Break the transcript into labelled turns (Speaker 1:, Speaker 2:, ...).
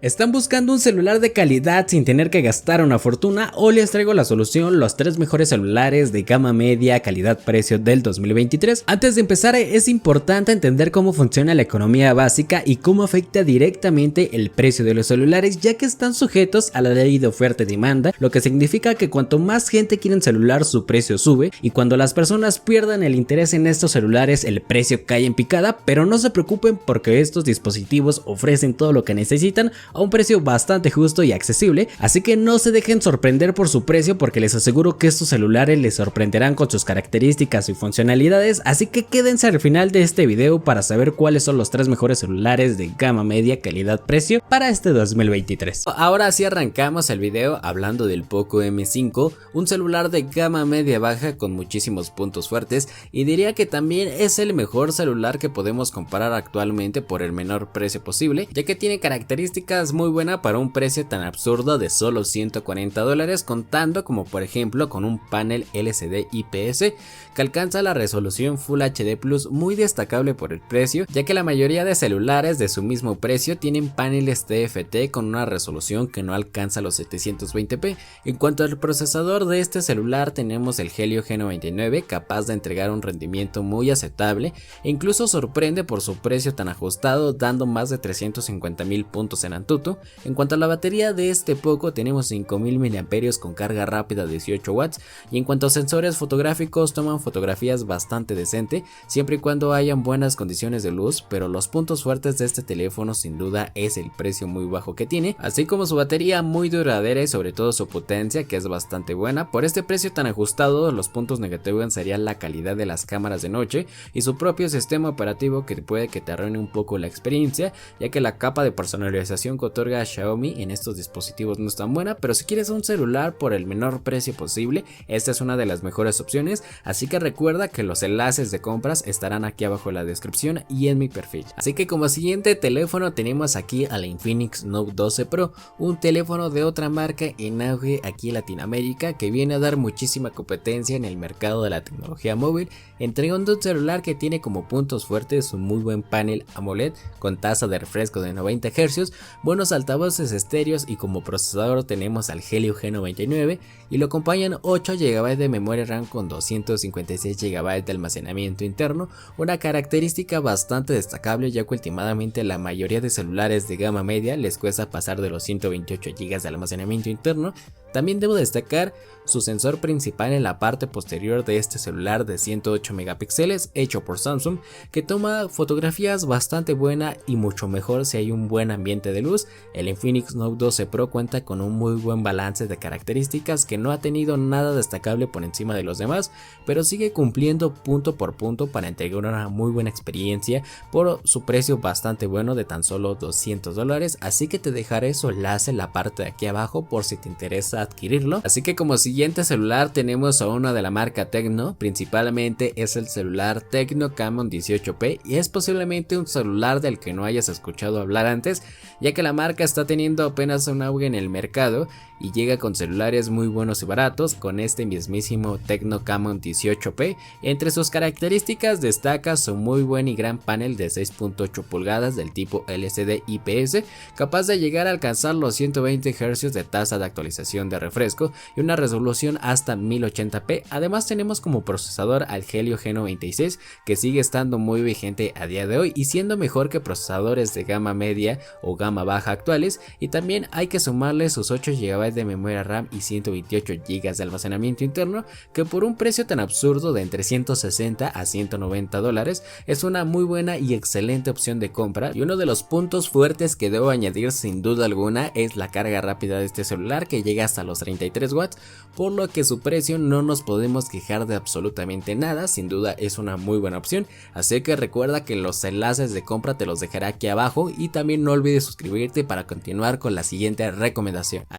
Speaker 1: ¿Están buscando un celular de calidad sin tener que gastar una fortuna? O les traigo la solución, los 3 mejores celulares de gama media, calidad-precio del 2023. Antes de empezar, es importante entender cómo funciona la economía básica y cómo afecta directamente el precio de los celulares, ya que están sujetos a la ley de oferta y demanda, lo que significa que cuanto más gente quiere un celular, su precio sube, y cuando las personas pierdan el interés en estos celulares, el precio cae en picada. Pero no se preocupen, porque estos dispositivos ofrecen todo lo que necesitan a un precio bastante justo y accesible, así que no se dejen sorprender por su precio, porque les aseguro que estos celulares les sorprenderán con sus características y funcionalidades. Así que quédense al final de este video para saber cuáles son los 3 mejores celulares de gama media, calidad-precio para este 2023. Ahora sí arrancamos el video hablando del Poco M5, un celular de gama media baja con muchísimos puntos fuertes, y diría que también es el mejor celular que podemos comprar actualmente por el menor precio posible, ya que tiene características muy buena para un precio tan absurdo de solo $140, contando como por ejemplo con un panel LCD IPS que alcanza la resolución Full HD Plus, muy destacable por el precio, ya que la mayoría de celulares de su mismo precio tienen paneles TFT con una resolución que no alcanza los 720p. En cuanto al procesador de este celular, tenemos el Helio G99, capaz de entregar un rendimiento muy aceptable e incluso sorprende por su precio tan ajustado, dando más de 350.000 puntos en Antutu. En cuanto a la batería de este Poco, tenemos 5000 mAh con carga rápida de 18 watts, y en cuanto a sensores fotográficos, toman fotografías bastante decente siempre y cuando hayan buenas condiciones de luz, pero los puntos fuertes de este teléfono sin duda es el precio muy bajo que tiene, así como su batería muy duradera y sobre todo su potencia, que es bastante buena. Por este precio tan ajustado, los puntos negativos serían la calidad de las cámaras de noche y su propio sistema operativo, que puede que te arruine un poco la experiencia, ya que la capa de personalización que otorga Xiaomi en estos dispositivos no es tan buena. Pero si quieres un celular por el menor precio posible, esta es una de las mejores opciones, así que recuerda que los enlaces de compras estarán aquí abajo en la descripción y en mi perfil. Así que como siguiente teléfono tenemos aquí al Infinix Note 12 Pro, un teléfono de otra marca en auge aquí en Latinoamérica, que viene a dar muchísima competencia en el mercado de la tecnología móvil, entregando un celular que tiene como puntos fuertes un muy buen panel AMOLED con tasa de refresco de 90 Hz, buenos altavoces estéreos, y como procesador tenemos al Helio G99 y lo acompañan 8 GB de memoria RAM con 256 GB de almacenamiento interno, una característica bastante destacable, ya que últimamente la mayoría de celulares de gama media les cuesta pasar de los 128 GB de almacenamiento interno. También debo destacar su sensor principal en la parte posterior de este celular de 108 megapíxeles hecho por Samsung, que toma fotografías bastante buena y mucho mejor si hay un buen ambiente de luz. El Infinix Note 12 Pro cuenta con un muy buen balance de características, que no ha tenido nada destacable por encima de los demás, pero sigue cumpliendo punto por punto para entregar una muy buena experiencia por su precio bastante bueno de tan solo $200, así que te dejaré su enlace en la parte de aquí abajo por si te interesa adquirirlo. Así que como siguiente celular tenemos a uno de la marca Tecno, principalmente es el celular Tecno Camon 18P, y es posiblemente un celular del que no hayas escuchado hablar antes, ya que la marca está teniendo apenas un auge en el mercado y llega con celulares muy buenos y baratos con este mismísimo Tecno Camon 18P. Entre sus características destaca su muy buen y gran panel de 6.8 pulgadas del tipo LCD IPS, capaz de llegar a alcanzar los 120 Hz de tasa de actualización de refresco y una resolución hasta 1080p. Además tenemos como procesador al Helio G96, que sigue estando muy vigente a día de hoy y siendo mejor que procesadores de gama media o gama baja actuales, y también hay que sumarle sus 8 GB de memoria RAM y 128 GB de almacenamiento interno, que por un precio tan absurdo de entre 160 a $190 es una muy buena y excelente opción de compra. Y uno de los puntos fuertes que debo añadir sin duda alguna es la carga rápida de este celular, que llega hasta los 33 watts, por lo que su precio no nos podemos quejar de absolutamente nada. Sin duda es una muy buena opción, así que recuerda que los enlaces de compra te los dejaré aquí abajo, y también no olvides suscribirte para continuar con la siguiente recomendación.